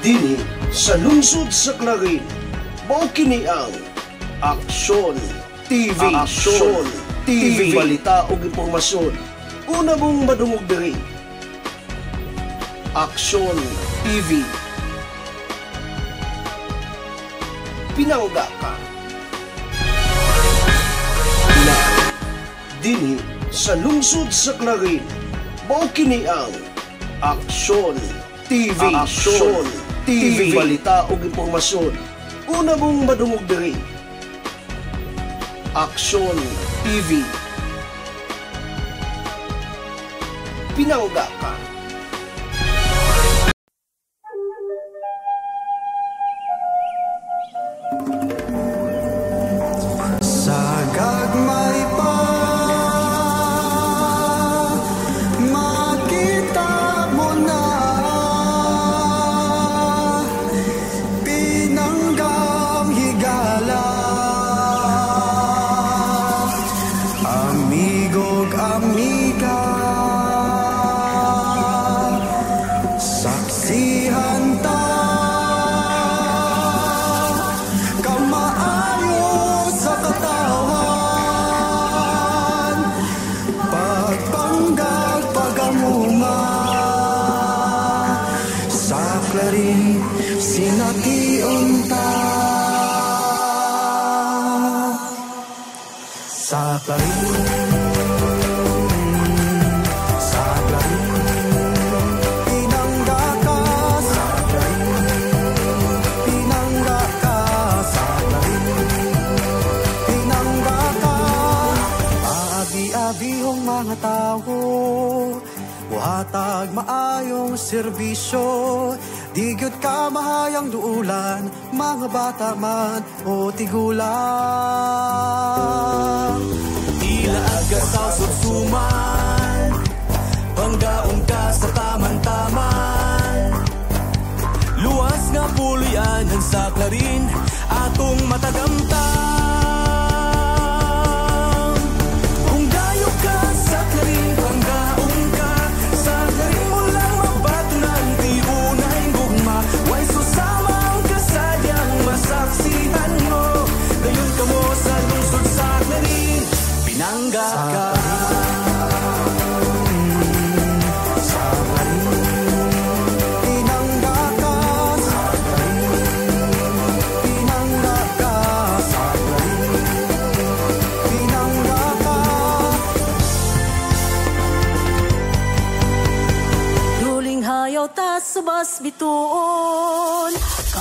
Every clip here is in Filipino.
Dini sa lungsod sa Clarin, mao kini ang Aksyon TV. Aksyon TV. Balita o impormasyon. Una mong madungog diri. Aksyon TV. Pinangga ka. Na dini sa lungsod sa Clarin, mao kini ang Aksyon TV. Aksyon TV. Balita o impormasyon. Una mong madungog diri. Aksyon TV. Pinangga ka. Hatag maayong serbisyo, di gyud ka mahayang duulan, mga bata man o tigulang. Ilaag ka sa susuman, panggaon ka sa taman-taman. Luwas nga pulianan sa Clarin, atong matagamtan. Kung dayo ka sa Clarin, panggaon ka sa Clarin mo lang mabatunan, di unay gugma. Way susamang kasadyang masaksihan mo. Dayon ka mo sa lungsod sa Clarin, pinangga ka. Subas bituon,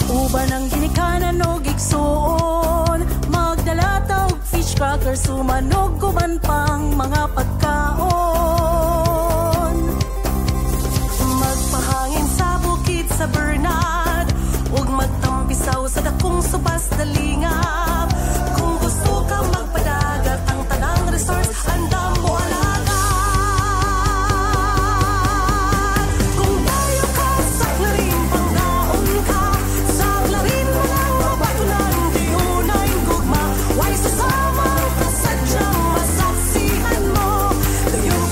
kauban ang ginikanan o gigsuon. Magdala taog fish cracker, sumanog kuman pang mga pagkaon. Magpahangin sa bukid sa Bernard, ug magtampisaw sa dakong subas dalingap. Kung gusto kang magpadagat, ang tanang resource andam mo alaga. Pinangga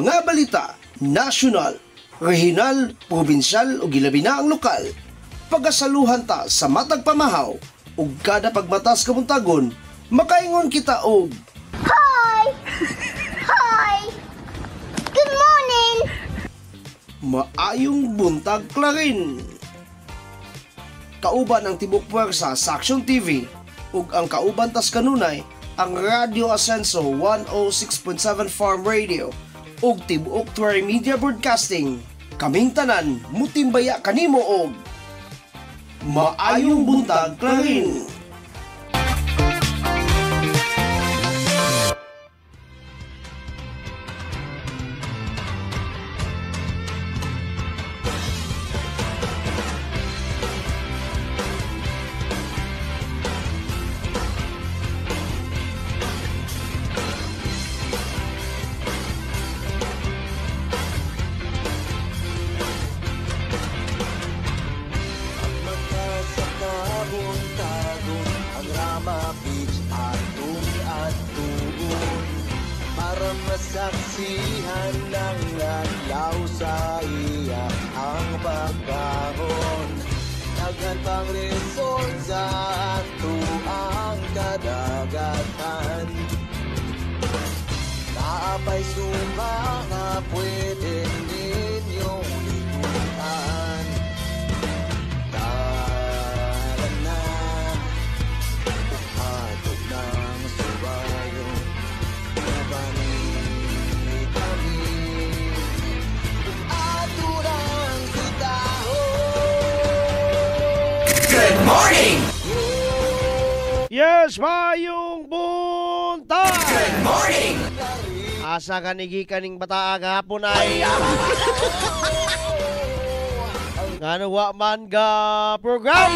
Mga balita, nasyonal, regional, probinsyal o gilabi na ang lokal. Pagasaluhan ta sa matag pamahaw ug kada pagmatas kamuntagon, makaingon kita og Hi! Hi! Good morning! maayong buntag klarin. Kauban ang tibok puwersa sa Action TV ug ang kauban tas kanunay ang Radio Ascenso 106.7 Farm Radio ug tibuok Tuwari Media Broadcasting. Kaming tanan mutimbaya kanimo og maayong buntag klarin. Magkasakabon-tagon ang Rama Beach atong atuon para masaksihan ng adlaw sa iya ang pagkahon. Daghan pang resort sa ato ang kadagatan. Naapay suma nga pwede ninyong liguan. Tara na, uhatog ng subayo, nabanit kami, ato ng kitahon. Yes, mayong buntag! Good morning! Asa kanigi kaning bataa gahapon ay Nganawa man ga program.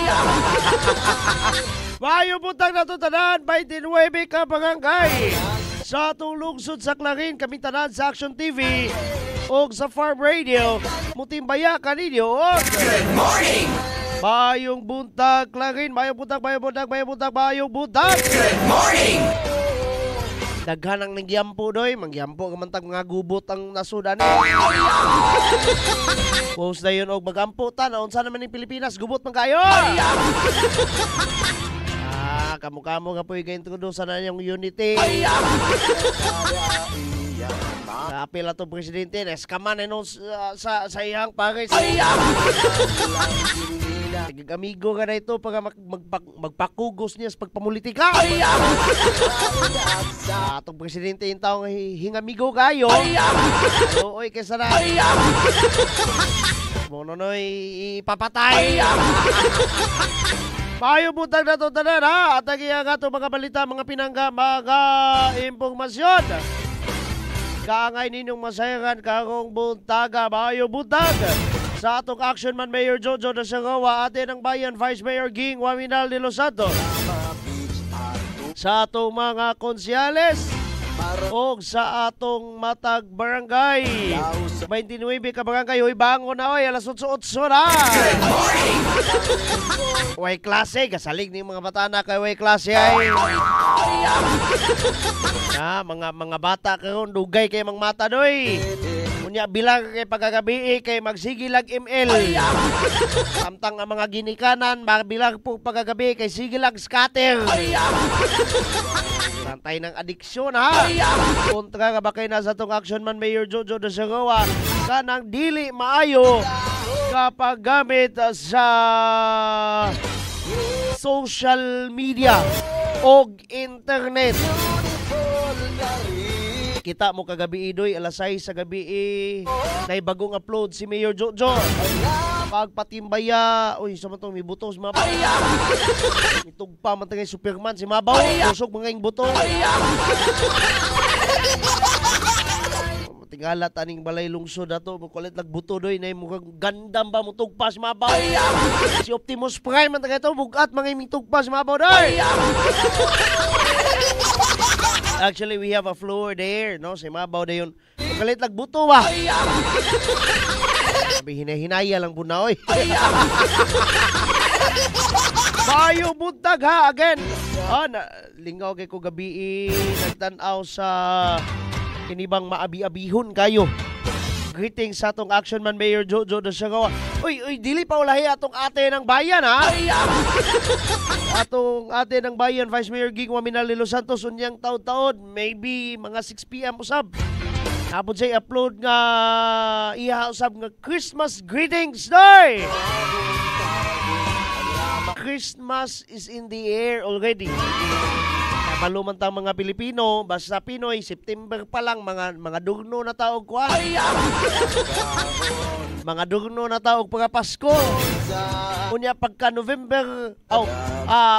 Mayong buntag na to tanan, 29 ka barangay sa atong lungsod sa Clarin, kami tanan sa Action TV o sa Farm Radio. Mutimbaya kaninyo og good morning! Mayong buntag, Clarin. Mayong buntag, mayong buntag, mayong buntag, mayong buntag. Good morning! Daghan ang nagyampo doy. Mangyampo kamantag mga gubot ang nasudan. Post na yun og magamputan. Unsa naman ng Pilipinas, gubot man kayo. Kamu-kamu nga po i-introduce na yung unity. Apil ato presidente, eskaman sa iyang Paris. Amigo ka na ito para magpakugos niya sa pagpamulitika. Atong presidente yung taong hingamigo kayo. Oy, kaysa na. Mononoy ipapatay. Payo buntag na ito tanan ha. At ang ato mga balita, mga pinangga, mga impormasyon. Kaangay ninyong masayaran karong buntaga. Payo buntag sa atong Action Man Mayor Jojo Dasagawa, atin ang bayan Vice Mayor Ging Waminal de Los Santos, sa atong mga konsyales o sa atong matag barangay 29 ka barangay. Hoy bangon na oy, alas 8:08 na. Way klase, kasalig ni mga bata na kay way klase ay. Mga bata karon dugay kay mga mata doy. Unya bilang kay pagagabi kay magsigilag ML. Samtang ang mga ginikanan bilang po pagagabi kay sigilag scatter. Santay ng adiksyon ha. Kontra nga ba kayo na sa itong Action Man Mayor Jojo Dasagawa kanang dili maayo kapag gamit sa social media o internet. Kita mo kagabi idoy, alas 6 sa gabi nay bagong upload si Mayor Jojo. Pagpatimbaya, uy, sa matong may buto si Mabaw. Itugpa man tagay Superman si Mabaw. Kusog mga yung buto. Tingala taning balay lungsod ato, kulit nagbuto doy na mukhang gandam ba mo tugpa si Mabaw. Si Optimus Prime man tagay ito, bugat mga iming tugpa si Mabaw doy. Actually, we have a floor there, no? Si Mabaw na yun. Kulit nagbuto ba? Sabi hinahinaya lang bunaoy. Bayo buntag ha, again. Lingaw kay ko gabi nagtanaw sa kinibang maabi-abihon kayo. Greetings sa atong Action Man Mayor Jojo de Sagawa. Uy, dili pa ulahi atong ate ng bayan, ha? Atong ate ng bayan, Vice Mayor Ging Waminal Los Santos, unyang taon-taon, maybe mga 6 p.m. usab. Napod siya upload nga iha usab nga Christmas greetings, doy! Christmas is in the air already. Malumantang mga Pilipino, basta Pinoy, September pa lang, mga dugno na taog kuan. Mga dugno na taog mga Pasko. Unya pagka November,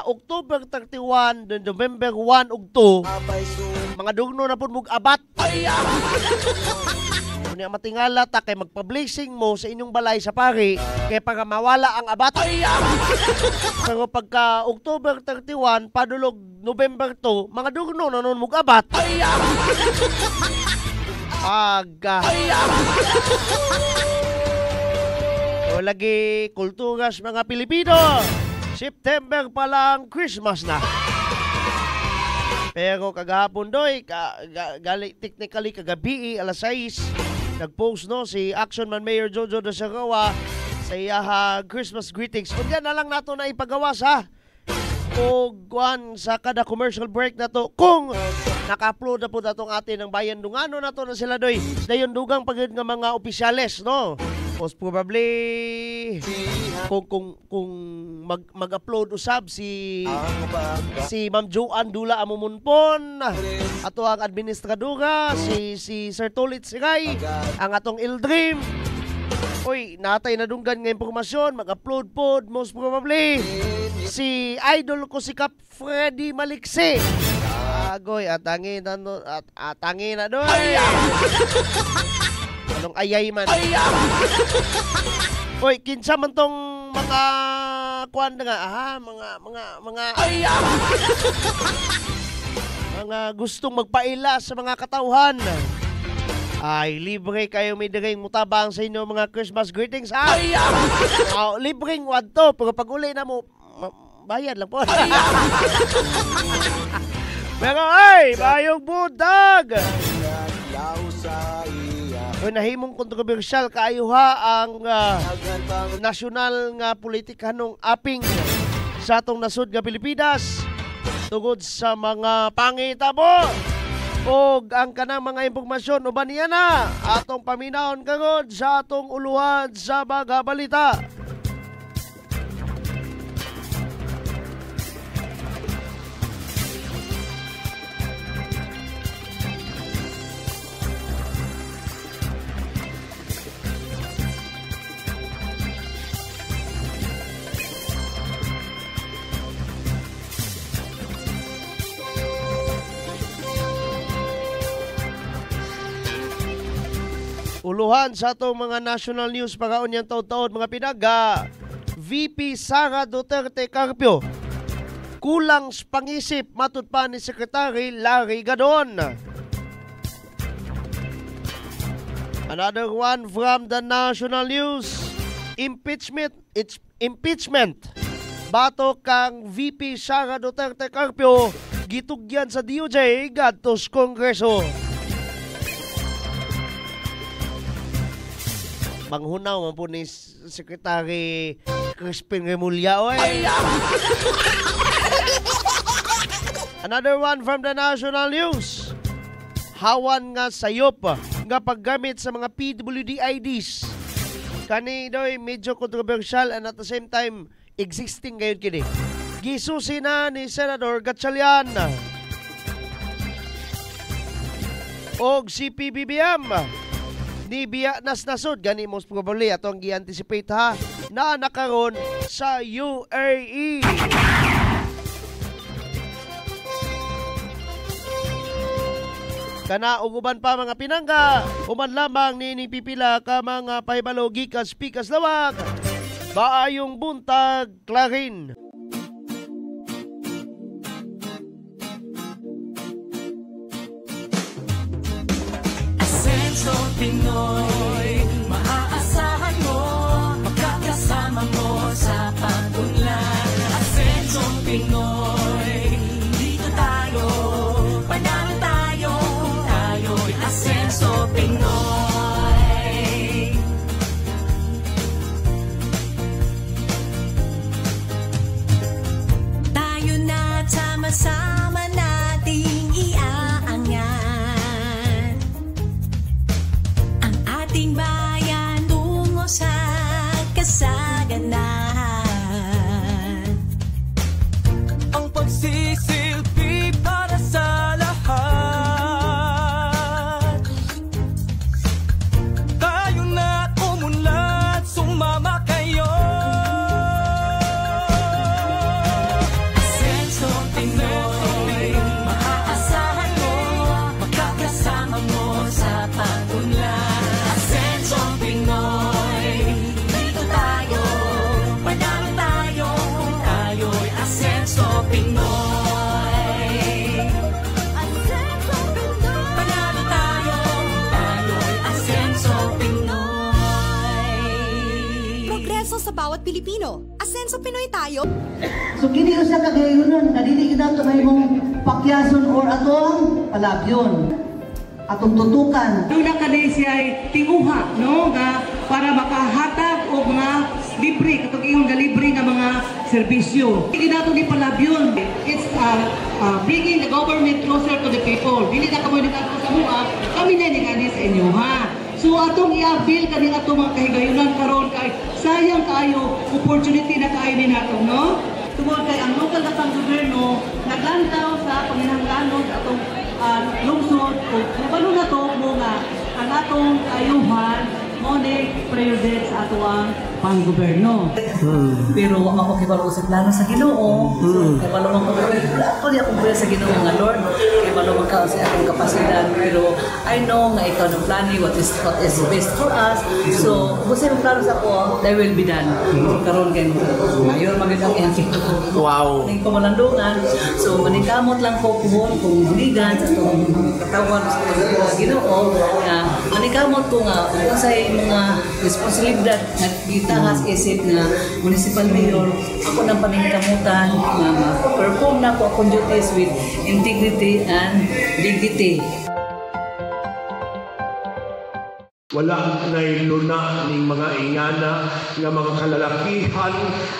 October 31, then November 1 ug 2, mga dugno na pud mug abat. Unya matingala ta kay magpa-blessing mo sa inyong balay sa pari kay para mawala ang abat. Pero pagka October 31 padulog November 2, mga dugno na nun mug abat. Aga. O lagi kulturas mga Pilipino. September pa lang Christmas na. Pero kagahapon doy, technically kagabi alas 6, nag-post no si Action Man Mayor Jojo de Sagawa sa iyaha Christmas greetings. Kunya na lang nato na ipagawas ha. O guan sa kada commercial break na to kung naka-upload na po natong atin ng bayan dungano na to na sila doy. Dayon dugang pagid nga mga opisyales no. Most probably kung mag-upload usab si Ma'am Joanne Dula Amumunpon, ato ang administradora si Sir Tolit Sigay, ang atong Ildream. Oy, natay na dunggan nga impormasyon, mag-upload pod most probably si idol ko si Kap Freddy Maliksi. Agoy, atangin na doy. Anong ayay man. Oy, kinsa man tong mga kuan nga mga gustong magpaila sa mga katauhan. Ay, libre kayo may direng mutabang sa inyo mga Christmas greetings. Libreng wad to, pero pag uli na mo, bayad lang po. Pero ay, bayong budag. O nahimong kontrobersyal kaayo ha ang nasyonal nga politikanong aping sa atong nasud nga Pilipinas tungod sa mga pangitabo. Og ang kanang mga impormasyon uban niya na atong paminahon kagod sa atong uluhan sa mga balita. Uluhan sa atong mga national news pagaon yang taon-taon mga pinaga. VP Sara Duterte Carpio kulang sa pangisip matud pa ni Secretary Larry Gadon. Another one from the national news. Impeachment. Bato kang VP Sara Duterte Carpio gitugyan sa DOJ gadtos Kongreso. Manghunaw man po ni Secretary Crispin Remulla. Another one from the national news. Hawan nga sayop nga paggamit sa mga PWD IDs. Kani doy medyo controversial and at the same time existing ngayon kini. Gisusi na ni Senador Gatchalian og si PBBM ni biya nasod gani most probably atong gi-anticipate ha na nakaron sa UAE. Kana uguban pa mga pinangga, human lamang ni pipila ka mga pahibalo gikas pikas lawag. Baayong buntag Clarin. Asenso Pinoy, maaasahan mo, magkakasama mo sa pag-unlad. Asenso Pinoy, dito tayo, panalo tayo, tayo'y asenso. bawat Pilipino. Asenso Pinoy tayo. So kini usa ka gayunon, nadili kita to mahimong pakyason or atong palabyon. Atong tutukan. Dula ka din siya ay tinguha, no? Para makahatag o mga libre, katong iyong libre nga mga serbisyo. Hindi nato ni palabyon. It's bringing the government closer to the people. Dili na kamo dito sa mga, kami na ni sa inyo, ha? So atong i-avail kaning atong mga kahigayunan karon kay sayang kayo opportunity na kaayo ni nato, no? Tungod kay ang lokal na pang-gobyerno naglantaw sa panginahanglanon atong lungsod o kabalo na to mo nga ang atong ayuhan mo ni priority sa atong pang-gobyerno. Pero wa man ko kibalo sa plano sa Ginoo. So kabalo man ko ako di akong sa Ginoo nga Lord. Kabalo man ka sa akong kapasidad, pero I know nga ikaw ng plani what is best for us. So kung sa plano sa ko, that will be done. Karon kay mayor magandang iyang Wow. ning pamalandungan. So manikamot lang ko kung buligan sa itong katawan sa Ginoo na manikamot ko nga kung sa mga responsibilidad na gitahas isip na municipal mayor, ako nang paningkamutan na perform na ko akong duties with integrity and dignity. Wala na'y luna ning mga ingana nga mga kalalakihan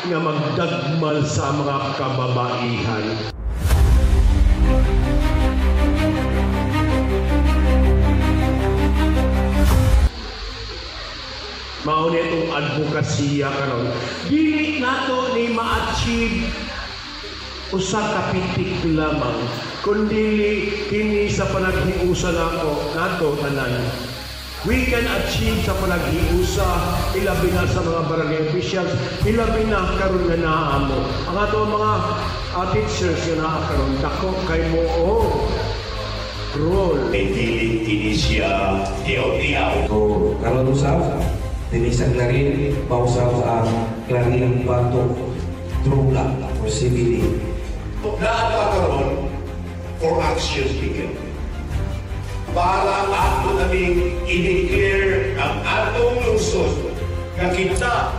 nga magdagmal sa mga kababaihan. Mao ni itong advokasya karon. Dili nato ni ma-achieve usa ka pitik lamang, kundi kini sa panaghiusa nato tanan. We can achieve sa panaghiusa, ilabi na sa mga barangay officials, ilabi na karon nga naa mo. Ang ato mga teachers nga naa karon dako kay mo role. Dili kini siya tiyaw-tiyaw. So, karon usab dinisag na rin pausap ang klarinang batok droga o CBD. Naapakaroon for action begin. Para ato naming i-declare ang atong lungsod na kita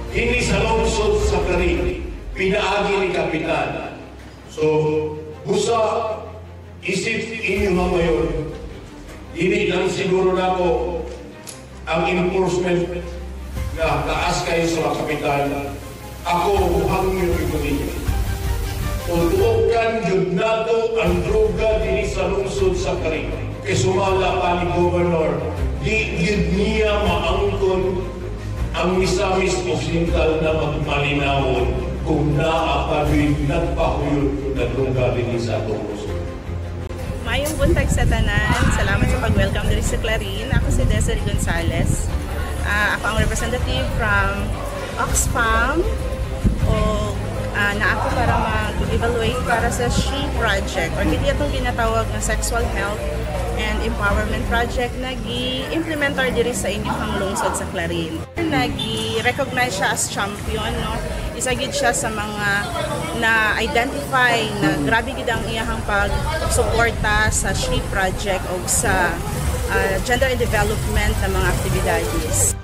hindi sa lungsod sa Clarin, pinaagi ni Kapitan. So, busa isip inyo mga mayor, hindi lang siguro na po ang enforcement na taas kayo sa mga kapitan. Ako, hangyo ito ninyo. Tutuokan yun nato ang droga din sa lungsod sa Clarin. Kaya sumala pa ni Governor, di yun niya maangkon ang Misamis Occidental na magmalinawon kung naapadoy nagpahuyod na droga din sa atong lungsod. Mayong buntag sa tanan. Salamat sa pag-welcome dito sa Clarin. Ako si Desiree Gonzalez. Ako ang representative from Oxfam. Na ako para mag-evaluate para sa SHE project or hindi itong ginatawag na Sexual Health and Empowerment Project na gi-implementar diri sa inyong lungsod sa Clarin. Nagi-recognize siya as champion, no? Isagid siya sa mga na-identify na grabe gid ang iyahang pag-suporta sa SHE project o sa gender and development ng mga aktibidades.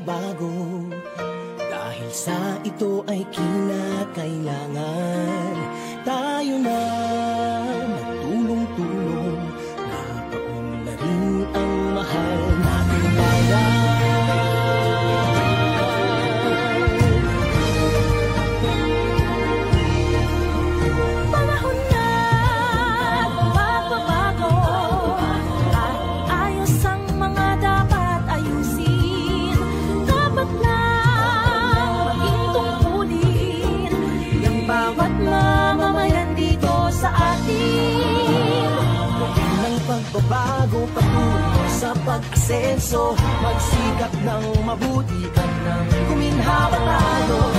Bago dahil sa ito ay kinakailangan tayo na magtulong-tulong na paunlarin ang mahal nating bayan. Panahon na magbabago. magbago patungo sa pag-asenso, magsikap ng mabuti at nang kuminhawa tayo.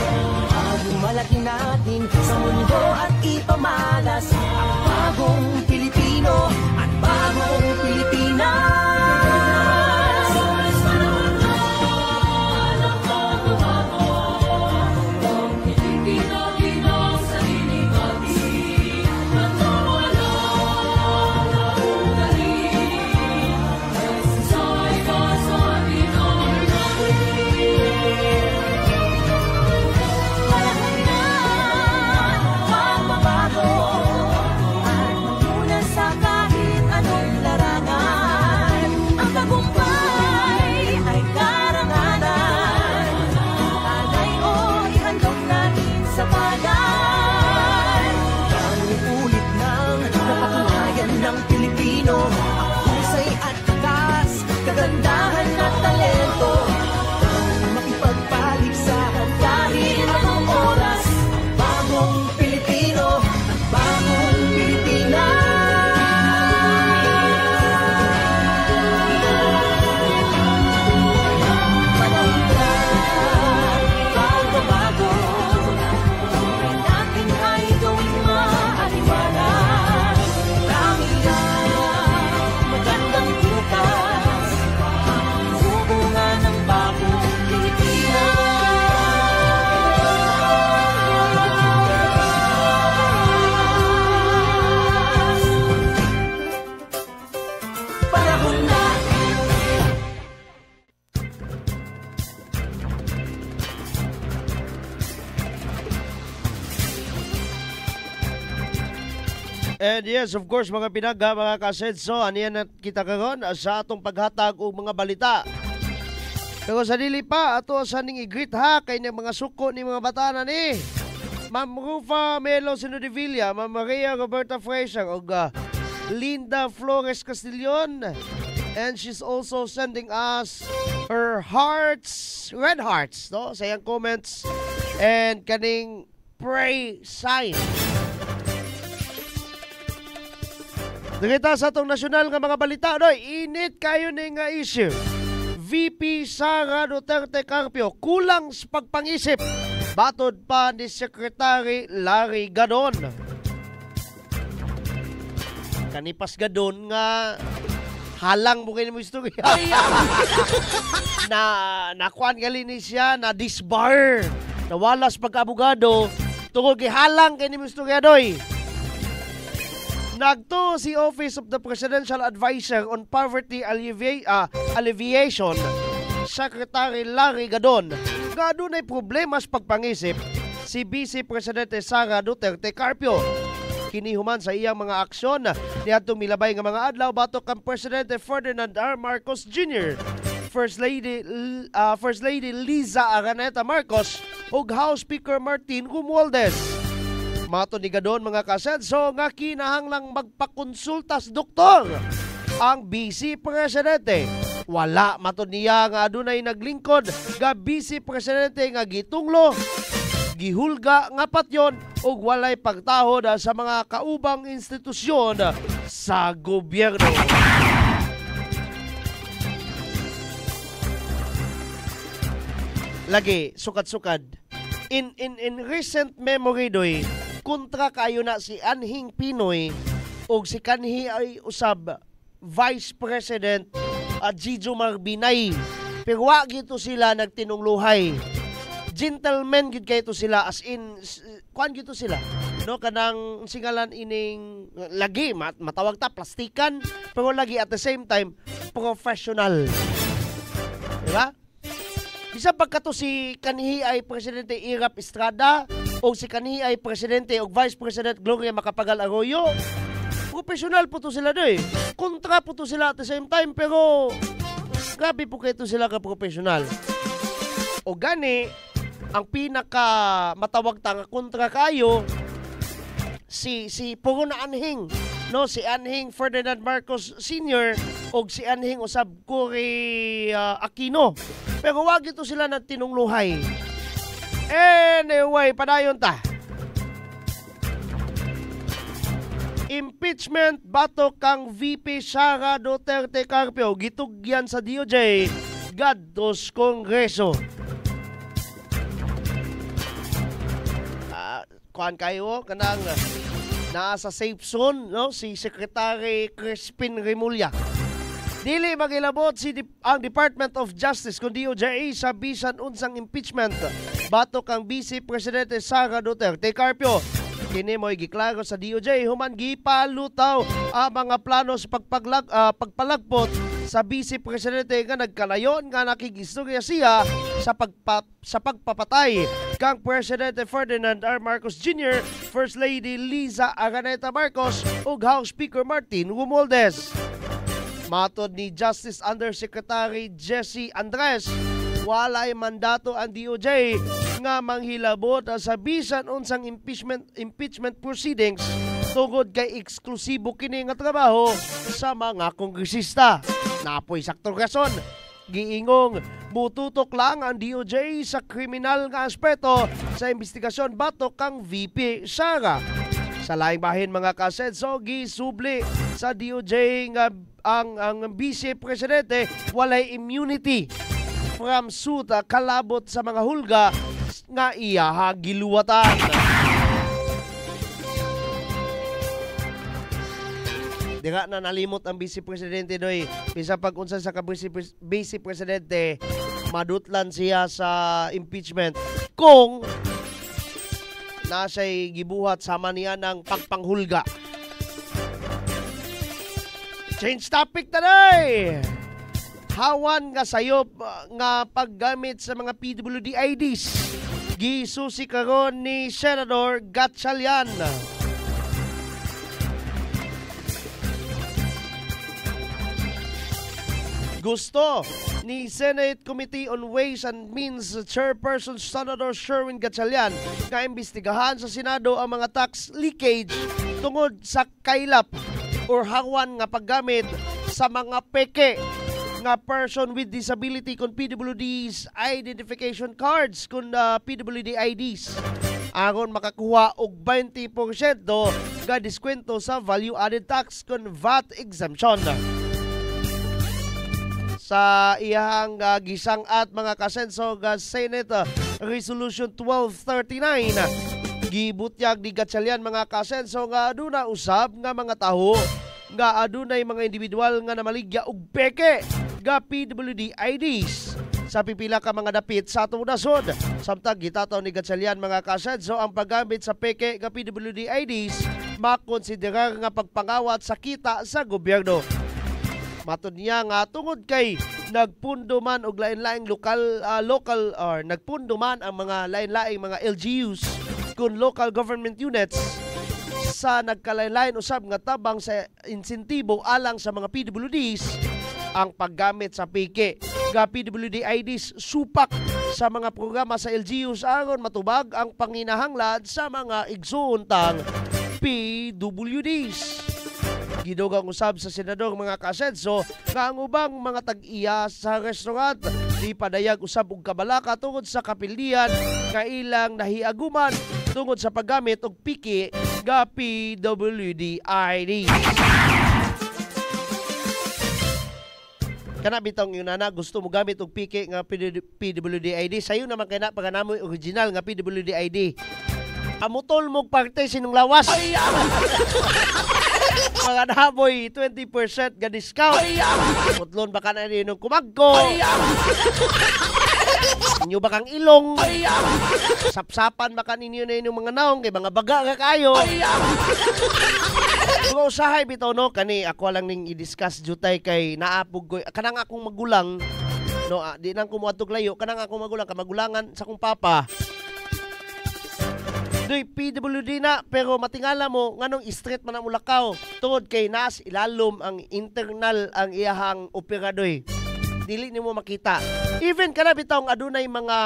Malaki natin sa mundo at ipamalas ang bagong Pilipino at bagong Pilipinas. Kagandahan at talento makipagpaligsahan kahit anong oras. Bagong Pilipino at bagong Pilipinas. Panahon na bago-bago, natin ay gawing maaliwalas. Marami na magandang bukas. And yes, of course, mga pinaga, mga kasenso, aniyan na kita karon sa atong paghatag og mga balita. Pero sa dili pa, ato sa ning i-greet ha, kay ng mga suko ni mga batanan ni. Ma'am Rufa Melo Sinodivilla, Ma'am Maria Roberta Fraser, og Linda Flores Castillon. And she's also sending us her hearts, red hearts, no? Sa iyang comments. And kaning pray sign. Nakita sa atong nasyonal nga mga balita, no? Init kayo ni nga issue. VP Sara Duterte Carpio, kulang sa pagpangisip. Batod pa ni Secretary Larry Gadon. Kanipas Gadon nga halang mo kayo mo istorya. Nakuan gali ni siya, na disbar. Nawalas pagka-abogado. Tungkol halang kayo ni mo istorya doy. Nagto si Office of the Presidential Advisor on Poverty Alleviation, Secretary Larry Gadon, nga dunay problema sa pagpangisip si Vice Presidente Sara Duterte Carpio. Kinihuman sa iyang mga aksyon niadtong milabay nga mga adlaw batok kang Presidente Ferdinand R. Marcos Jr., First Lady Liza Araneta Marcos ug House Speaker Martin Romualdez. Mato ni Gadon mga kasenso nga kinahanglang magpakonsulta sa doktor ang Vice Presidente. Wala mato niya nga adunay naglingkod nga Vice Presidente nga gitunglo, gihulga nga patyon ug walay pagtahod sa mga kaubang institusyon sa gobyerno. Lagi sukad-sukad. In recent memory doy, kontra kayo na si Anhing Pinoy o si kanhi ay usab Vice President Gijo Marbinay. Pero wag ito sila nagtinungluhay. Gentlemen gid kay ito sila, as in kuan gito sila. No, kanang singalan ining lagi matawag ta plastikan, pero lagi at the same time professional. Diba? Bisa pagkato si kanhi ay Presidente Irap Estrada o si kanhi ay Presidente o Vice President Gloria Macapagal Arroyo. Professional po to sila doy. Kontra po to sila at the same time, pero grabe po kayo sila ka-professional. O gani, ang pinaka matawag tanga kontra kayo si puro na Anhing, no, si Anhing Ferdinand Marcos Sr. o si Anhing usab Cory Aquino. Pero wag ito sila nagtinungluhay. Anyway, padayon ta. Impeachment batok kang VP Sara Duterte Carpio gitugyan sa DOJ gadtos Kongreso. Kuan kayo kanang nasa safe zone no si Secretary Crispin Remulla. Dili magilabot ang Department of Justice kun DOJ sa bisan unsang impeachment batok kang Vice Presidente Sara Duterte Carpio. Kini mo'y giklaro sa DOJ human gipalutaw ang mga plano sa pagpalagpot sa Vice Presidente nga nagkalayon nga nakigistorya siya sa pagpapatay kang Presidente Ferdinand R. Marcos Jr., First Lady Liza Araneta Marcos ug House Speaker Martin Romualdez. Matod ni Justice Undersecretary Jesse Andres, walay mandato ang DOJ nga manghilabot sa bisan unsang impeachment proceedings tungod kay eksklusibo kini nga trabaho sa mga kongresista. Napoy saktong rason. Giingong mututok lang ang DOJ sa kriminal nga aspeto sa investigasyon batok kang VP Sara. Sa laing bahin mga kasedso, gisubli sa DOJ nga ang Vice Presidente walay immunity from suit kalabot sa mga hulga nga iya giluwatan. Dira na nalimot ang Vice Presidente doy. Bisa pag unsa sa Vice Presidente madutlan siya sa impeachment kung nasa'y gibuhat sama niya ng pagpanghulga. Change topic today. Hawan nga sayop nga paggamit sa mga PWD IDs. Gisusi karon ni Senador Gatchalian. Gusto ni Senate Committee on Ways and Means Chairperson Senator Sherwin Gatchalian nga imbestigahan sa Senado ang mga tax leakage tungod sa kaylap or hawan nga paggamit sa mga peke nga person with disability kun PWD's identification cards kun PWD IDs aron makakuha og 20% nga diskwento sa value added tax kun VAT exemption. Sa iyang gisang at mga kasenso nga Senate Resolution 1239 gibutyag ni Gatchalian mga kasenso nga aduna usab nga mga taho nga adunay mga individual nga namaligya og peke nga PWD IDs sa pipila ka mga dapit sa atong nasod. Samtang gitataw ni Gatchalian mga kasenso ang paggamit sa peke nga PWD IDs makonsiderar nga pagpangawat sa kita sa gobyerno. Matod niya nga tungod kay nagpundo man og lain-laing local nagpundo man ang mga lain-laing mga LGUs kun local government units sa nagkalain-lain usab nga tabang sa insentibo alang sa mga PWDs ang paggamit sa peke nga PWD IDs supak sa mga programa sa LGUs aron matubag ang panginahanglan sa mga igsuuntang PWDs. Gidugang usab sa senador mga kasenso nga ang ubang mga tag-iya sa restaurant di padayag usab og kabalaka tungod sa kapildian nga ilang nahiaguman tungod sa paggamit og piki nga PWD ID. Kana bitong yun na gusto mo gamit og piki nga PWD ID sayo naman kay na paganamoy original nga PWD ID. Amutol mo parte sinong lawas. Mga naboy 20% ga discount. Putlon baka na ninong kumagko. Inyo bakang ilong. Sapsapan baka ninyo na inyong mga naong kay mga baga ka kayo. Kung usahay bitaw no kani ako lang ning i-discuss jutay kay naapog ko kanang akong magulang no di nang kumuadtog layo kanang akong magulang kamagulangan sa akong papa. Doy PWD na pero matingala mo nganong straight man ang Mulakaw tungod kay nas ilalom ang internal ang iyahang operadoy. Dili nimo makita. Even kana bitawng adunay mga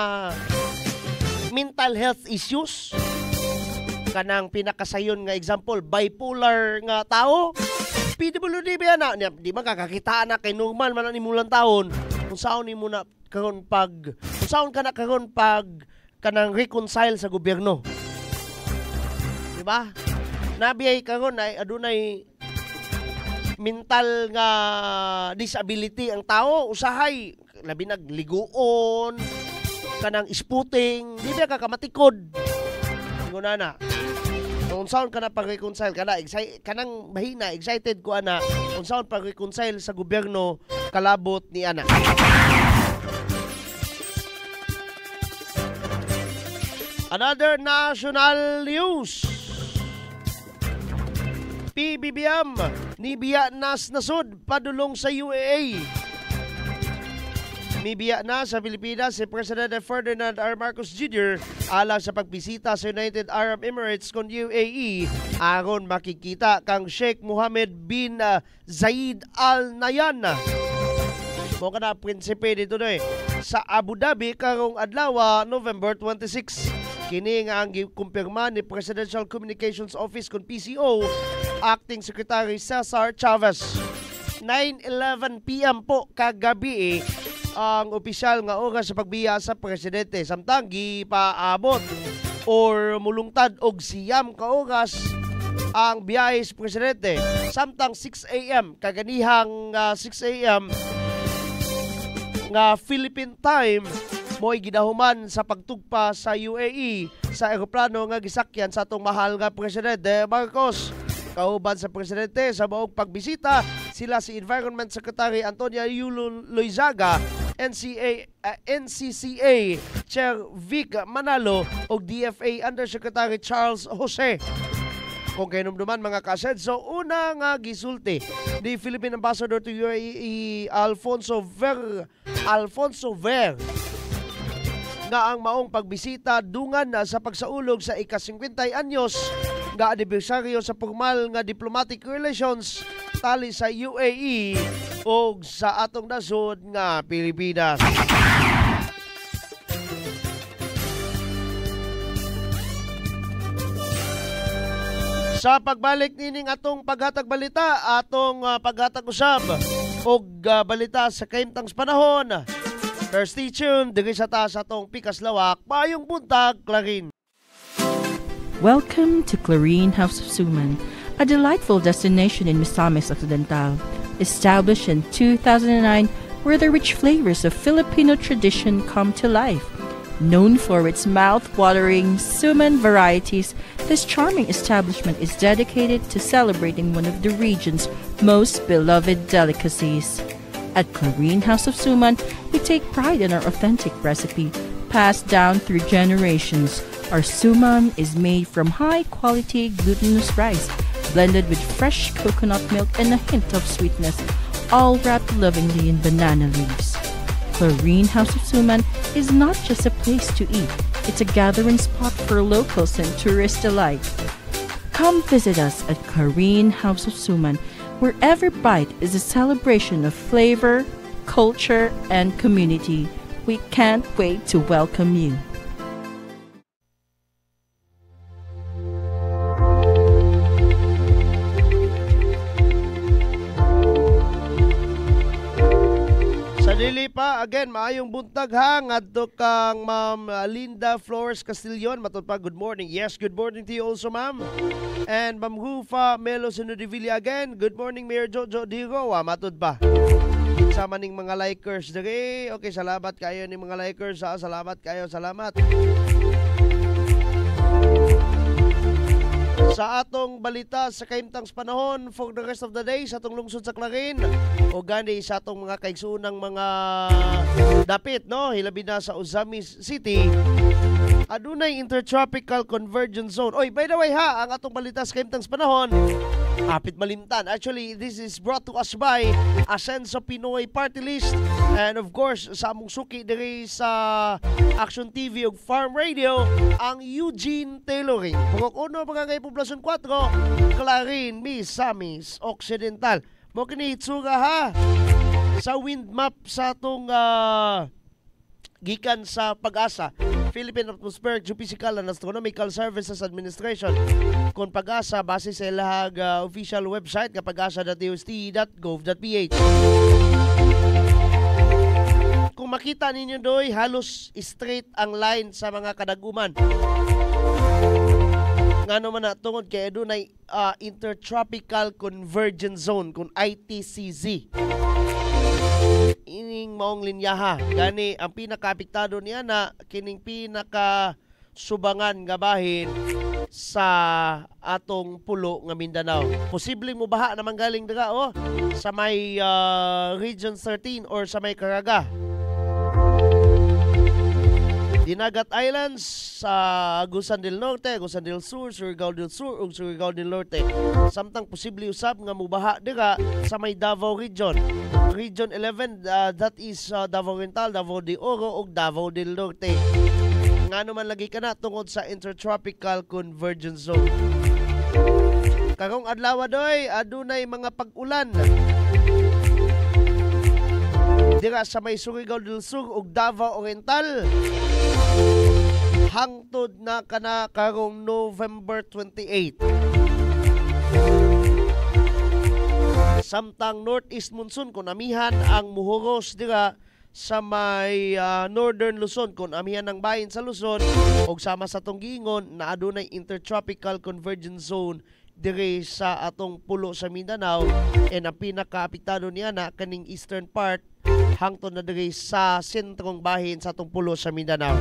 mental health issues. Kanang pinakasayon nga example bipolar nga tao. PWD ba na di makakakita na kay normal man ang imulang taon. Kung saon nimo na karon pag saon ka na karon pag kanang reconcile sa gobyerno. Diba? nabiyay karon ay adunay mental nga disability ang tao, usahay labi nagliguon kanang isputing, di ba ka kamatikod. Nguna na. Unsaon ka na pag-reconcile kana kanang mahina excited ko ana unsaon pag-reconcile sa gobyerno kalabot ni ana. Another national news. PBBM nibiya nas nasud padulong sa UAE. Nibiya na sa Pilipinas si President Ferdinand R. Marcos Jr. alang sa pagbisita sa United Arab Emirates kon UAE aron makikita kang Sheikh Mohammed bin Zayed Al Nahyan. Mo kana prinsipe dito no sa Abu Dhabi karong adlaw November 26. Kini nga ang gikumpirma ni Presidential Communications Office kon PCO Acting Secretary Cesar Chavez. 9:11 PM po kagabi ang opisyal nga oras sa pagbiya sa presidente samtang gipaabot or mulungtad og siyam ka oras ang biyahe sa presidente samtang 6 AM kaganihang 6 AM nga Philippine time mo'y gidahuman sa pagtugpa sa UAE sa eroplano nga gisakyan sa atong mahal nga Presidente Marcos. Kauban sa Presidente sa maong pagbisita sila si Environment Secretary Antonia Yulo Loizaga, NCCA Chair Vic Manalo o DFA Undersecretary Charles Jose. Kung kinumduman mga kasedso, una nga gisulti ni Philippine Ambassador to UAE Alfonso Ver nga ang maong pagbisita dungan na sa pagsaulog sa ika-50 anyos nga anibersaryo sa formal nga diplomatic relations tali sa UAE o sa atong nasod nga Pilipinas. Sa pagbalik nining atong paghatag balita, atong paghatag usab og balita sa kaimtang panahon. First stay tuned, diri sa taas atong pikas lawak, mayong buntag, Clarin. Welcome to Clarine House of Suman, a delightful destination in Misamis Occidental. Established in 2009, where the rich flavors of Filipino tradition come to life. Known for its mouth-watering Suman varieties, this charming establishment is dedicated to celebrating one of the region's most beloved delicacies. At Clarine House of Suman, we take pride in our authentic recipe, passed down through generations. Our suman is made from high-quality glutinous rice, blended with fresh coconut milk and a hint of sweetness, all wrapped lovingly in banana leaves. Clarine House of Suman is not just a place to eat, it's a gathering spot for locals and tourists alike. Come visit us at Clarine House of Suman, where every bite is a celebration of flavor, culture, and community. We can't wait to welcome you. Dili pa, again, maayong buntag ha, ngadto kang Ma'am Linda Flores Castillon, matod pa, good morning. Yes, good morning to you also, ma'am. And Ma'am Hufa Melo Sinudivilla again, good morning, Mayor Jojo Digo, matod pa. Sama ning mga likers diri. Okay, salamat kayo ning mga likers ha, salamat kayo, salamat. Sa atong balita sa kaimtang panahon for the rest of the day sa atong lungsod sa Clarin o gani sa atong mga kaigsuunang mga dapit no hilabi na sa Ozamis City adunay intertropical convergence zone. Oy, by the way ha, ang atong balita sa kaimtang panahon hapit malimtan. Actually, this is brought to us by Asenso Pinoy Party List and of course sa among suki diri sa Action TV ug Farm Radio ang Eugene Tailoring. Pagkuno mga ngay Poblasyon 4, Clarin, Misamis Occidental. Mo kini itsura ha sa wind map sa atong gikan sa Pag-asa, Philippine Atmospheric Geophysical and Astronomical Services Administration. Kung Pag-asa base sa ilahag official website nga pag-asa.dost.gov.ph. Kung makita ninyo doy, halos straight ang line sa mga kadaguman. Ngano man na tungod kay adunay Intertropical Convergence Zone kun ITCZ. Ining maong linyaha gani ang pinakaapektado niya na kining pinaka subangan nga bahin sa atong pulo nga Mindanao. Posibleng mubaha naman galing daga sa may Region 13 or sa may Caraga. Dinagat Islands sa Agusan del Norte, Agusan del Sur, Surigao del Sur ug Surigao del Norte. Samtang posible usab nga mubaha dira sa may Davao Region. Region 11 that is Davao Oriental, Davao de Oro ug Davao del Norte. Ngano man lagi kana tungod sa Intertropical Convergence Zone. Karong adlaw doy adunay mga pag-ulan dira sa may Surigao del Sur ug Davao Oriental. Hangtod na kana karong November 28. Samtang northeast monsoon kung amihan ang muhuros dira sa may northern Luzon kung amihan ng bahin sa Luzon ug sama sa tong giingon na adunay Intertropical Convergence Zone dire sa atong pulo sa Mindanao and ang pinakaapektado niya na kaning eastern part hangtod na dire sa sentrong bahin sa atong pulo sa Mindanao.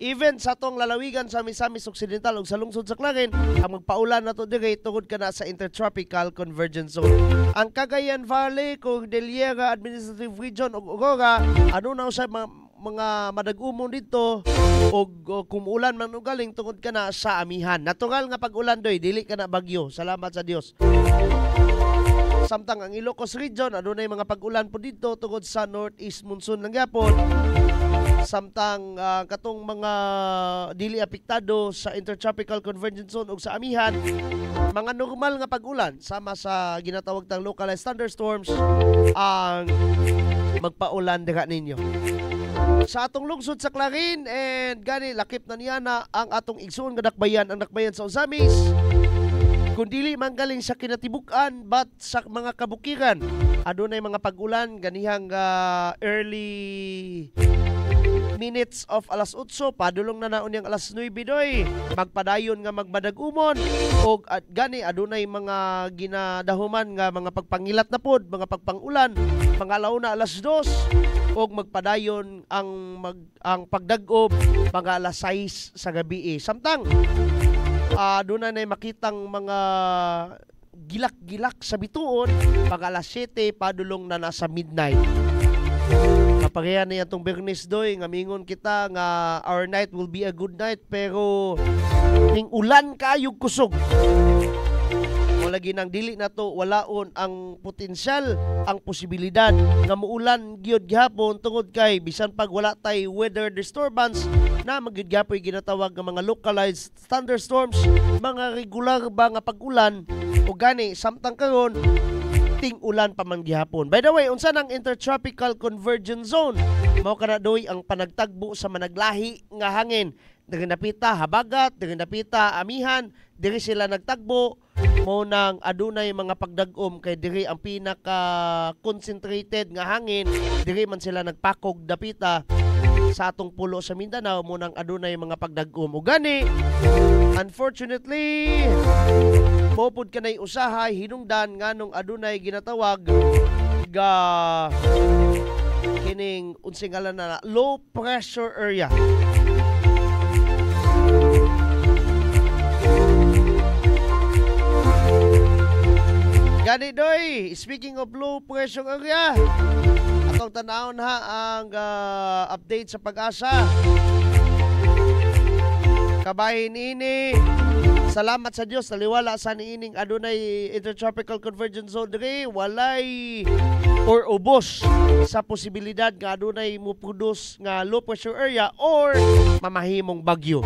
Even sa atong lalawigan sa Misamis Occidental ug sa lungsod sa Clarin, ang magpaulan nato dire tungod kana sa Intertropical Convergence Zone. Ang Cagayan Valley, Cordillera Administrative Region ug Aurora, ano na usay mga madag-umon dito og kumuulan man og galing tungod kana sa amihan. Natural nga pag-ulan doy, dili kana bagyo. Salamat sa Dios. Samtang ang Ilocos Region, adunay mga pag-ulan po dito tungod sa northeast monsoon lang gyapon. Samtang katong mga dili apektado sa Intertropical Convergence Zone ug sa amihan, mga normal nga pag-ulan sama sa ginatawag tang localized thunderstorms ang magpaulan dira ninyo. Sa atong lungsod sa Clarin and gani lakip na niya na ang atong igsoon nga dakbayan, ang dakbayan sa Ozamis. Kung dili man galing sa kinatibuk-an but sa mga kabukiran, adunay mga pag-ulan ganihang early minutes of alas 8 padulong na naon yang alas 9 doy magpadayon nga magbadag-umon og gani adunay mga ginadahuman nga mga pagpangilat na pod, mga pagpangulan mga alauna alas 2 og magpadayon ang pagdag-ob mga alas 6 sa gabi. Samtang aduna na makitang mga gilak-gilak sa bituon mga alas 7 padulong na nasa midnight. Kaparehan na yan itong Bernes doy, nga mingon kita nga our night will be a good night pero ning ulan kayog kusog. O lagi nang dili na to walaon ang potensyal, ang posibilidad nga muulan gyud gihapon tungod kay bisan pag wala tay weather disturbance na magyud gyapoy ginatawag nga mga localized thunderstorms, mga regular ba nga pag-ulan o gani samtang karon ting ulan pa man gihapon. By the way, unsa nang Intertropical Convergence Zone? Mao kana doy ang panagtagbo sa managlahi nga hangin. Diri napita habagat, diri napita amihan, diri sila nagtagbo. Mao nang adunay mga pagdag-om kay diri ang pinaka concentrated nga hangin, diri man sila nagpakog dapita sa atong pulo sa Mindanao mo nang adunay mga pagdag-om. O gani, unfortunately, popod ka na'y usahay, hinungdan nganong adunay ginatawag ga kining unsingalan na low pressure area. Gani doy, speaking of low pressure area, atong tanawon ha ang update sa Pag-asa. Kabahin ini, salamat sa Dios naliwala sa niining adunay Intertropical Convergence Zone diri walay or ubos sa posibilidad nga adunay mo produce nga low pressure area or mamahimong bagyo.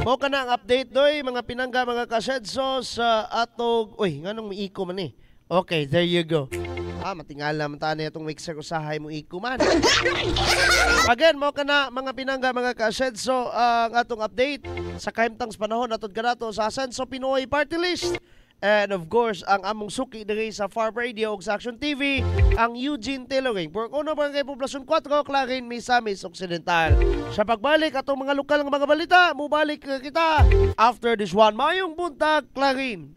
Mo kana ang update doy mga pinangga mga kasedso sa atog nganong miiko man eh. Okay, there you go. Matingala man tani itong mixer usahay mo iko man. Again, mo kana mga pinangga mga kasedso ang atong update sa kahimtang panahon atod kanato sa Asenso Pinoy Party List And of course, ang among suki diri sa Farm Radio ug sa Action TV, ang Eugene Tailoring. Purok-uno Barangay Poblasyon 4, Clarin, Misamis Occidental. Sa pagbalik atong mga lokal nga mga balita, mubalik kita after this one. Mayong buntag, Clarin.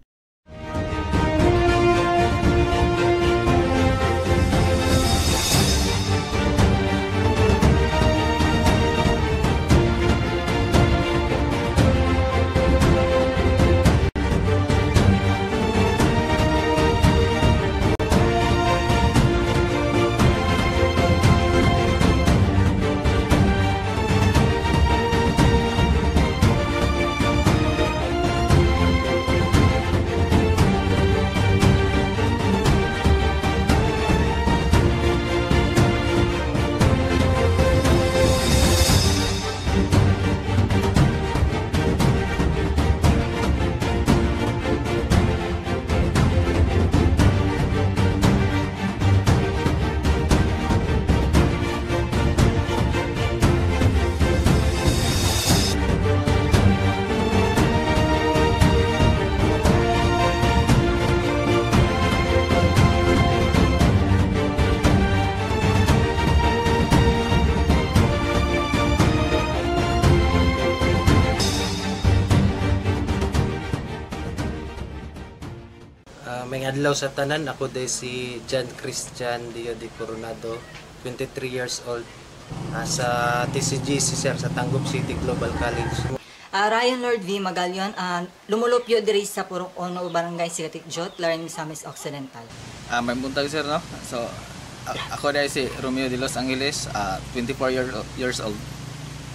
May adlaw sa tanan, ako day si John Christian Dio de Coronado, 23 years old, sa TCG sir sa Tangub City Global College. Ryan Lord V. Magalyon, lumulupyo diri sa Purok Ono Barangay Sigatik Jot, Larin, Misamis Occidental. May buntag sir, no? So ako day si Romeo de Los Angeles, 24 years old.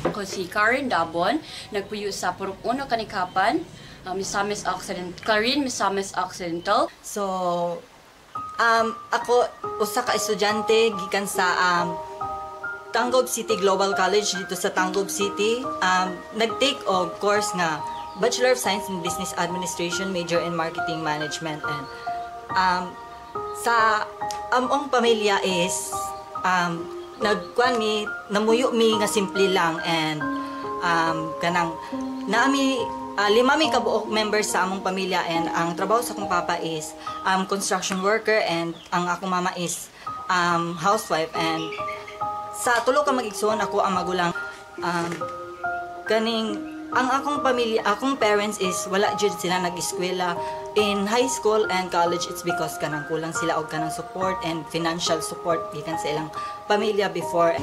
Ako si Karen Dabon, nagpuyo sa Purok Ono Kanikapan, Misamis Occidental, Clarin, Misamis Occidental. So, ako usa ka estudyante gikan sa Tangub City Global College dito sa Tangub City. Nag-take og course nga Bachelor of Science in Business Administration, major in Marketing Management. And sa among pamilya is nagkuan mi, namuyo mi nga simple lang, and kanang naami 5 mi kabuok members sa among pamilya, and ang trabaho sa akong papa is construction worker, and ang akong mama is housewife. And sa tulo ka mag-igsoon, ako ang magulang. Ang akong pamilya, akong parents is wala jud sila nag-eskwela. In high school and college, it's because kanang kulang sila og kanang support and financial support gikan sa ilang pamilya before.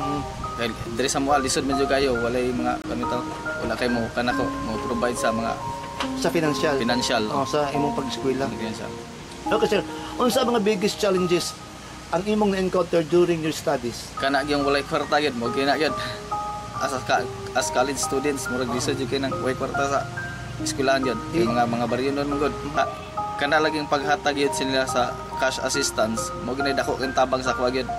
Dahil diri sa mga lisod medyo kayo, walay mga kanito, wala kay mo kanako mo provide sa mga sa financial. Sa imong pag-eskwela. Okay sir, unsa mga biggest challenges ang imong na-encounter during your studies? Kana gyung walay kwarta gyud mo kina gyud. As college students, murag lisod gyud kay nang way kwarta sa eskwelahan gyud. Mga baryo nun gud. Kana laging paghatag gyud sila sa cash assistance, mo ginay dako kang tabang sa kuha gyud.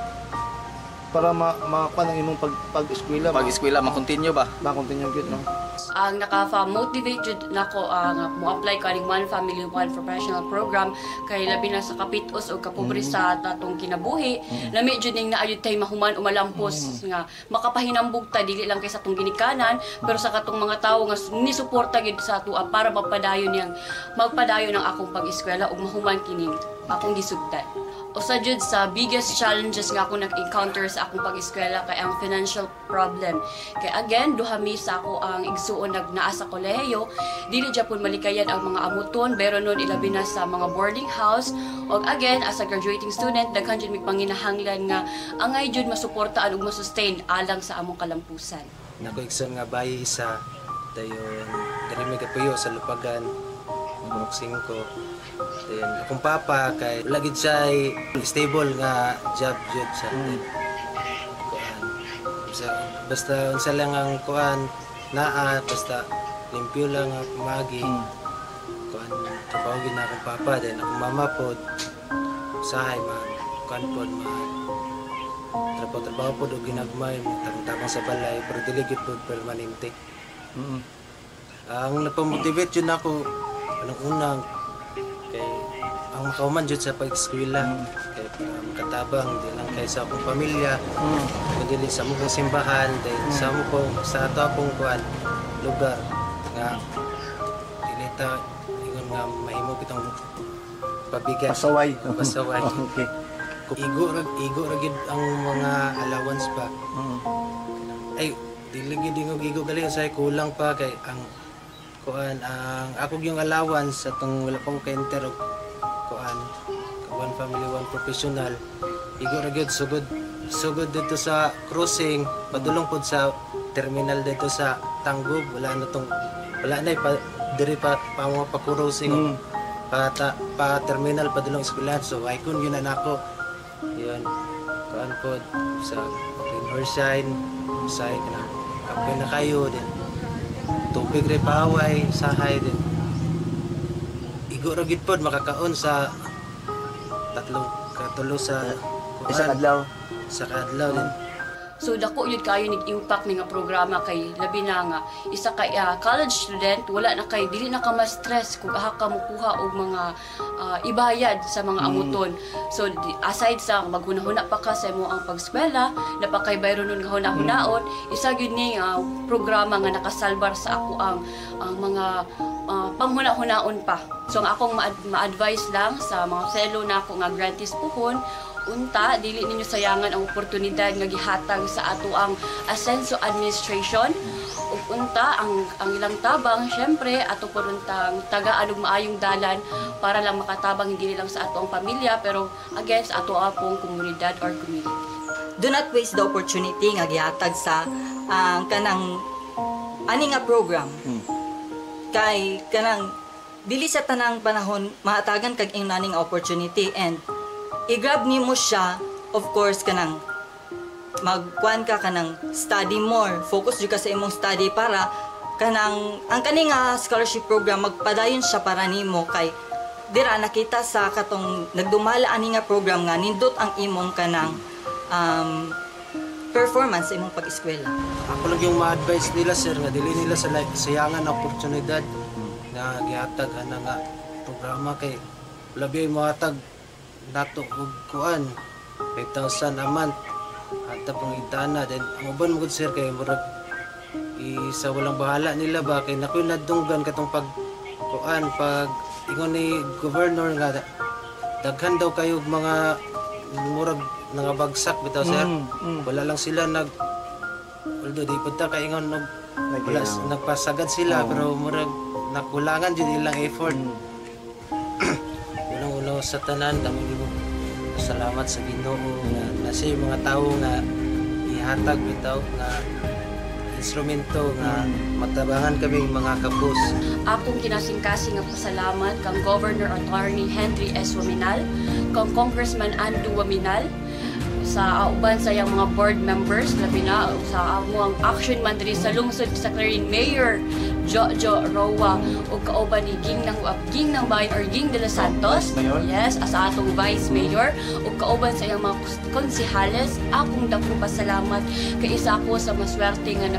Para makakuha ng imong pag-eskwela. Pag-eskwela, ma-continue ba? Ma-continue gyud, no? Ang naka-motivate jud nako ang mo-apply ka ning One Family One Professional Program kay labi na sa kapitos o kapobre sa tatong kinabuhi. Lami jud ning naayud tay mahuman o malampos nga makapahinambog ta dili lang kay sa atong ginikanan, pero sa katong mga tawo nga ni suporta gid sa ato para magpadayon ng akong pag-eskwela ug mahuman kining akong gisugdan. Usa jud sa biggest challenges nga ako nag-encounter sa akong pag-eskwela kay ang financial problem. Kay again, duha mi sa ako ang igsuon nagnaa sa kolehiyo, dili gyapon malikayan ang mga amuton, pero nun ilabi na sa mga boarding house. Og again, as a graduating student, daghan jud mi panginahanglan nga angay jud masuportaan ug masustain alang sa among kalampusan. Nako igsoon nga bayi isa dayon diri mi kapuyo sa Lupagan, Purok 5. Then akong papa kay lagi siya stable nga job jud sa basta unsa lang ang kuan naa, basta limpyo lang ang pamagi kuan trabaho gid na akong papa. Then akong mama pod usahay man kuan pod trabaho pod og ginagmay tabang sa balay, pero dili gid pod permanente. Ang napamotivate jud nako unang kay ang makauman jud sa pag-eskwela, kay makatabang di lang kay sa akong pamilya, kundi sa among simbahan, sa ato akong kuan lugar nga dili ta ingon nga mahimo kitong pabigat. Pasaway. Pasaway. Okay. Igo ra gid ang mga allowance pa. Ay dili gid ingog igo gali say kulang pa kay ang kuan ang ako yung allowance atong wala pa ko ka-enter og kuan one family one professional. Igo ra gid sugod dito sa crossing padulong pod sa terminal dito sa Tanggub wala na diri pa mga pa-crossing pa terminal padulong eskwelahan so ay kun yun na nako yun kuan pod sa Riverside sa kape na kayo din tubig rin paway sahay din igo ra gid pod makakaon sa katulo sa isang adlaw din. So dako yun kayo nag-impact nga programa kay labi na nga isa kay college student wala na kay dili na ka ma-stress kung aha ka mukuha og mga ibayad sa mga amuton. So aside sa maghunahuna pa ka sa imo ang pagskwela napakay bayro nun nga hunahunaon isa gyud ni programa nga nakasalbar sa ako ang mga panghuna-hunaon pa. So ang akong ma-advise lang sa mga fellow na ako nga grantees puhon unta dili ninyo sayangan ang oportunidad nga gihatag sa ato ang Asenso Administration ug unta ang ilang tabang syempre ato poruntang tagaan og maayong dalan para lang makatabang hindi lang sa ato ang pamilya pero again sa ato apong komunidad or community. Do not waste the opportunity nga gihatag sa kanang ani nga program. Kay kanang dili sa tanang panahon mahatagan kag ing naning opportunity and i-grab nimo siya of course kanang magkuan ka kanang study more focus jud ka sa imong study para kanang ang kaning scholarship program magpadayon siya para nimo kay dira nakita sa katong nagdumala ani nga program nga nindot ang imong kanang performance sa imong pag-eskwela. Ako lang yung ma-advise nila sir nga dili nila sayangan ang oportunidad nga gihatag ana nga programa kay labi mo hatag nato og kuan 5,000 a month at pang itana then ang uban mo gud sir kay murag isa walang bahala nila ba kay nakoy nadunggan katong pag kuan pag ingon ni governor nga daghan daw kayo mga murag nangabagsak bitaw sir wala lang sila although di punta kay ingon wala nagpasagad sila pero murag nakulangan jud ilang effort unang-una sa tanan damo salamat sa Ginoo na sa mga tao nga ihatag bitaw nga instrumento nga matabangan kami mga kapos. Akong kinasingkasing nga pasalamat kang Governor Attorney Henry S. Waminal, kang Congressman Andu Waminal, sa uban sa iyang mga board members, labi na sa among action man diri sa lungsod sa Clarin Mayor Jojo Roa ug kauban ni Ging ng Bayan or Ging de los Santos. Yes, as atong Vice Mayor ug kauban sa iyang mga konsehales. Akong dako pasalamat kay isa ako sa maswerte nga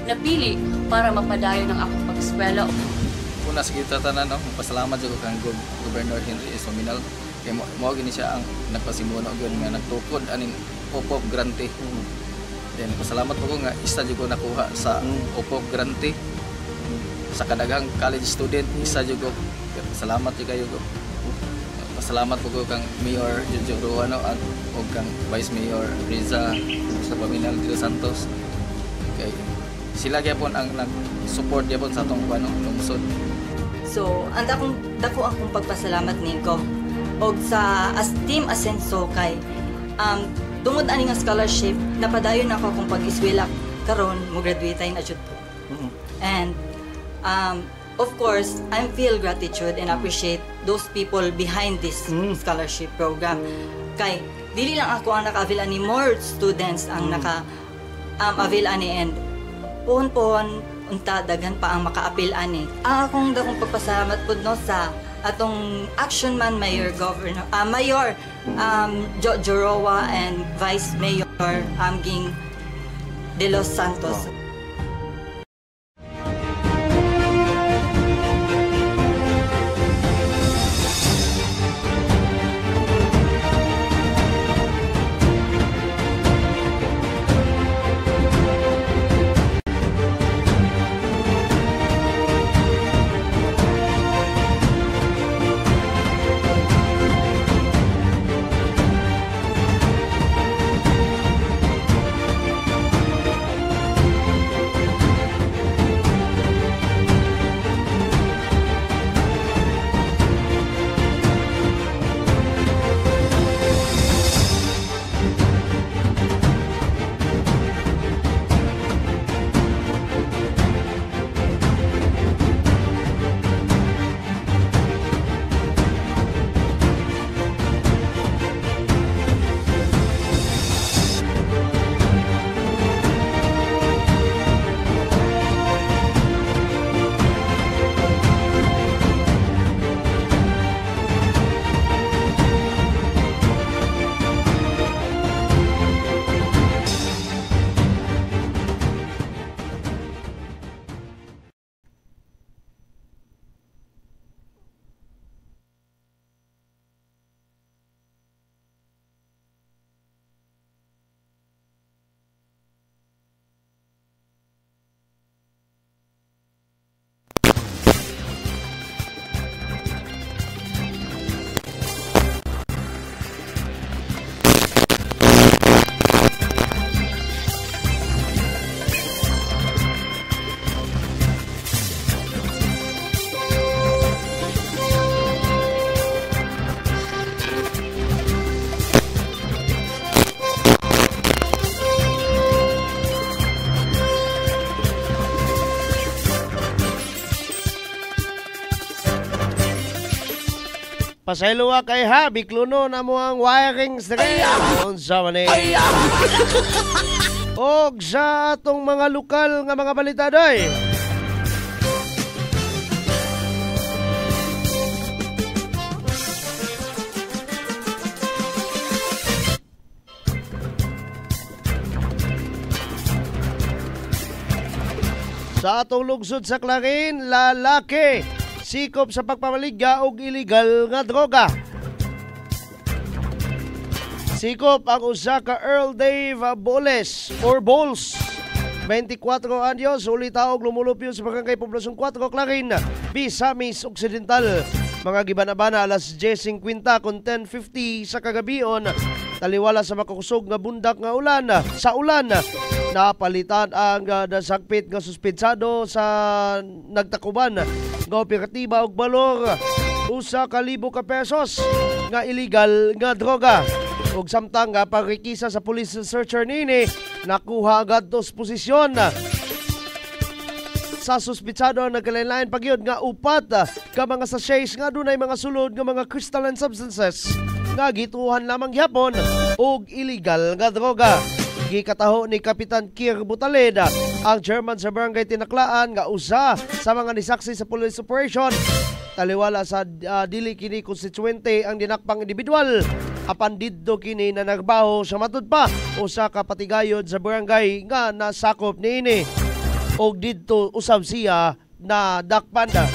napili para mapadayon ang akong pag-eskwela. Una sa kita tanan pasalamat jud kang Governor Henry S. Waminal kay mao gini siya ang nagpasimuno gyud nga nagtukod aning OPOP grante. Then pasalamat ko nga isa jud ko nakuha sa OPOP grante sa kadaghang college student isa jud ko. Salamat jud kayo ko. Pasalamat ko kang Mayor Jojo Roa at og kang Vice Mayor Riza sa Waminal de los Santos. Kay sila gyapon ang nag-support gyapon sa atong lungsod. So, dako akong pagpasalamat niko og sa Team Asenso kay tungod ani nga scholarship napadayon ako akong pag-eskwela karon mo graduate na jud ko. And of course, I feel gratitude and appreciate those people behind this scholarship program. Kay dili lang ako ang naka-avail ani, more students ang naka-avail ani and pohon unta daghan pa ang maka-appeal ani. Ang akong dakong pagpasalamat pud no sa atong Action Man Mayor Jojo Roa and Vice Mayor Ging de los Santos. Pasaylo nga kay ha, bikluno na mo ang wirings na kaya. Unsa man eh. Og sa atong mga lokal nga mga balita doy. Sa atong lungsod sa Clarin, lalaki sikop sa pagpamaligya og illegal nga droga. Sikop ang usa ka Earl Dave Boles or Bols, 24 anyos, ulitaog lumulupyo sa barangay Poblasyon 4, Clarin, Misamis Occidental. Mga gibanabana alas 10:50 kon 10:50 sa kagabion, taliwala sa makakusog nga bundak nga ulan. Sa ulan, napalitan ang nasagpit nga suspetsado sa nagtakuban nga operatiba og balor 1,000 ka pesos nga illegal nga droga. Ug samtang nga pagkikisa sa police searcher nini, nakuha agad dos posisyon sa suspitsado ang nagkalain-lain pagyod nga upat ka mga sachets nga dunay mga sulod nga mga crystalline substances nga gituhan lamang gyapon og illegal nga droga. Gikataho ni Kapitan Kir Butaleda, ang chairman sa barangay Tinaklaan, nga usa sa mga nisaksi sa police operation. Taliwala sa dili kini konstituente ang dinakpang individual. Apan didto kini na nagbaho sa matud pa usa ka patigayod sa barangay nga nasakop niini. Og didto usab siya na dakpanda.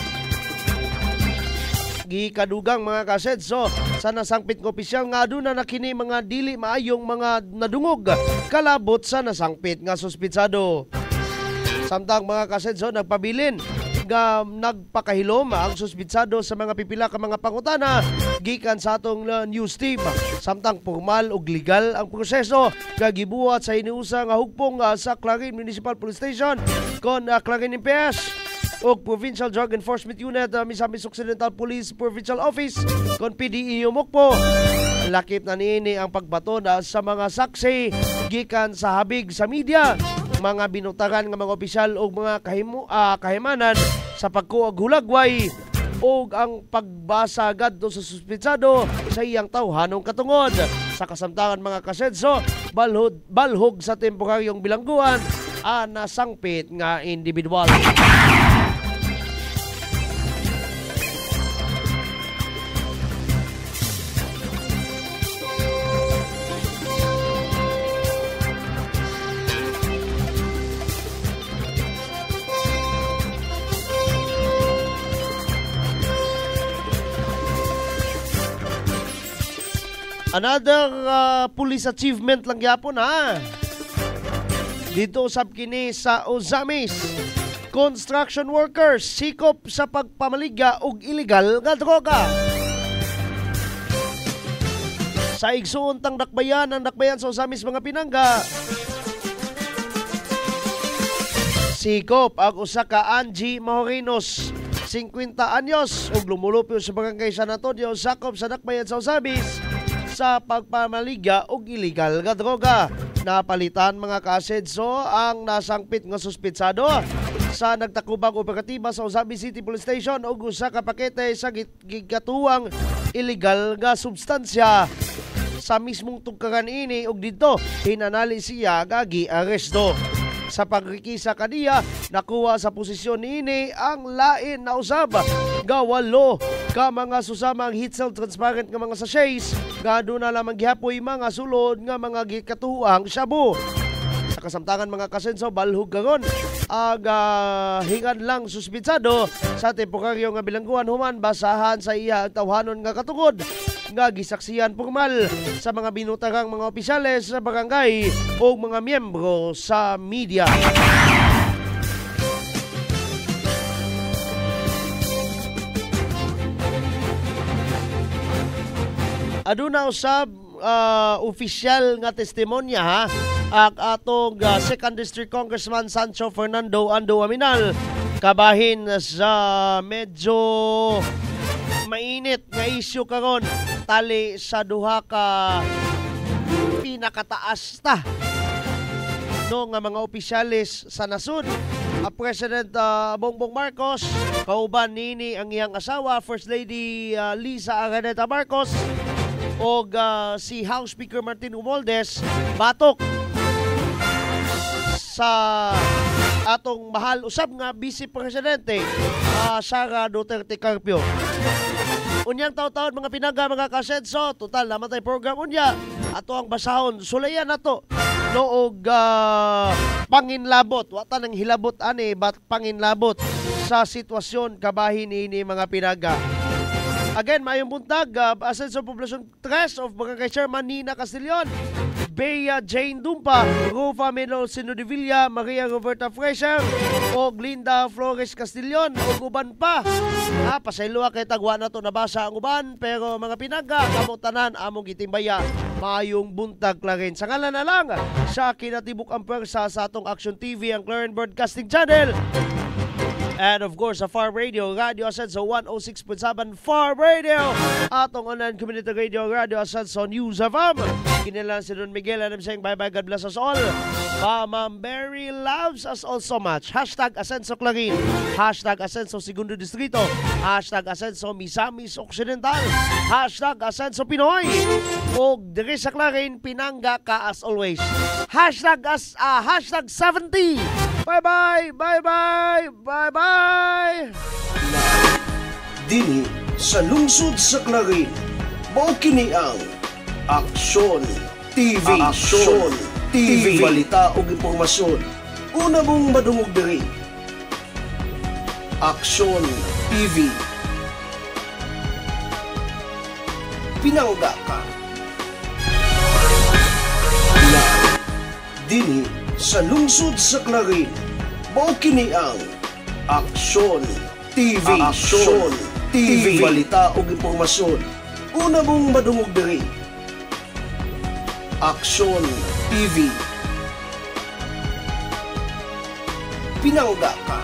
Gikadugang mga kasedso sa nasangpit nga opisyal nga aduna na kini mga dili maayong mga nadungog kalabot sa nasangpit nga suspitsado. Samtang mga kasedso nagpabilin nga nagpakahilom ang suspitsado sa mga pipila ka mga pangutana gikan sa atong news team. Samtang formal ug legal ang proseso nga gibuhat sa iniusa nga hugpong sa Clarin Municipal Police Station kon Clarin MPS o Provincial Drug Enforcement Unit, Misamis Occidental Police Provincial Office kon PDE Umokpo. Lakip na niini ang pagbato sa mga saksi gikan sa habig sa media, mga binutaran nga mga opisyal o mga kahimanan sa pagkuog hulagway o ang pagbasa gadto sa suspitsado sa iyang tawhanong katungod. Sa kasamtangan mga kasedso, balhog sa temporaryong bilangguan nasangpit nga individual. Another police achievement lang yapon ha. Dito usab kini sa Ozamis. Construction workers sikop sa pagpamaligya og illegal nga droga. Sa igsuon tang dakbayan sa Ozamis mga pinangga. Sikop ang usa ka Angie Mahorinos, 50 anyos, ug lumulupyo sa barangay San Antonio, sakop sa dakbayan sa Ozamis sa pagpamaligya og illegal nga droga. Napalitan mga kasedso ang nasangpit nga suspitsado sa nagtakubang operatiba sa Ozamis City Police Station og usa ka pakete sa gigatuwang illegal nga substansya. Sa mismong tugkaran ini og didto hinanali siya gagi aresto. Sa pagkikisa kaniya, nakuha sa posisyon ini ang lain na usab nga 8 ka mga susamang heat cell transparent nga mga sachets nga aduna lamang gihapoy mga sulod nga mga gikatuang shabu. Sa kasamtangan mga kasenso, balhog karon ang hingan lang suspitsado sa temporaryo nga bilangguan human basahan sa iya tawhanon nga katungod nga gisaksihan formal sa mga binutarang mga opisyales sa barangay o mga miyembro sa media. Aduna usab opisyal nga testimonya ha ang atong 2nd District Congressman Sancho Fernando Ando Aminal kabahin sa medyo mainit nga isyu karon tali sa duha ka pinakataas ta no nga mga opisyalis sa nasud President Bongbong Marcos, kauban nini ang iyang asawa, First Lady Lisa Araneta Marcos, o si House Speaker Martin Romualdez, batok sa atong mahal usab nga Vice Presidente Sara Duterte Carpio. Unyang taon-taon mga pinaga, mga kasenso, total naman tayo program unya. Ato ang basahon, sulayan na to. Noog panginlabot, wata nang hilabot ani, bat panginlabot sa sitwasyon kabahin ini mga pinaga. Again, mayong buntag, Asenso Poblasyon 3 of Barangay Chairman Nina Castillon, Bea Jane Dumpa, Rufa Menol Sinodivilla, Maria Roberta Fraser, o Glinda Flores Castillon, o uban pa. Pasayloa kay tagwa na to nabasa ang uban, pero mga pinaga, kamutanan among gitimbaya, mayong buntag klarin. Sa ngalan na lang, sa kinatibuk ang pwersa sa atong Action TV, ang Clarion Broadcasting Channel. And of course, sa Farm Radio, Radio Asenso 106.7 Farm Radio. Atong online community radio, Radio Asenso News FM. Kinilan si Don Miguel and I'm saying bye-bye, God bless us all. Ma'am Mary loves us all so much. Hashtag Asenso Clarin. Hashtag Asenso Segundo Distrito. Hashtag Asenso Misamis Occidental. Hashtag Asenso Pinoy. O diri sa Clarin, pinangga ka as always. Hashtag 70. Bye-bye! Bye-bye! Bye-bye! Dini sa lungsod sa Clarin, mao kini ang Aksyon TV. Aksyon TV. Balita ug impormasyon. Una mong madungog diri. Aksyon TV. Pinangga ka. Dini sa lungsod sa Clarin, mao kini ang Aksyon TV. Aksyon TV. Balita ug impormasyon. Una mong madungog diri. Aksyon TV. Pinangga ka.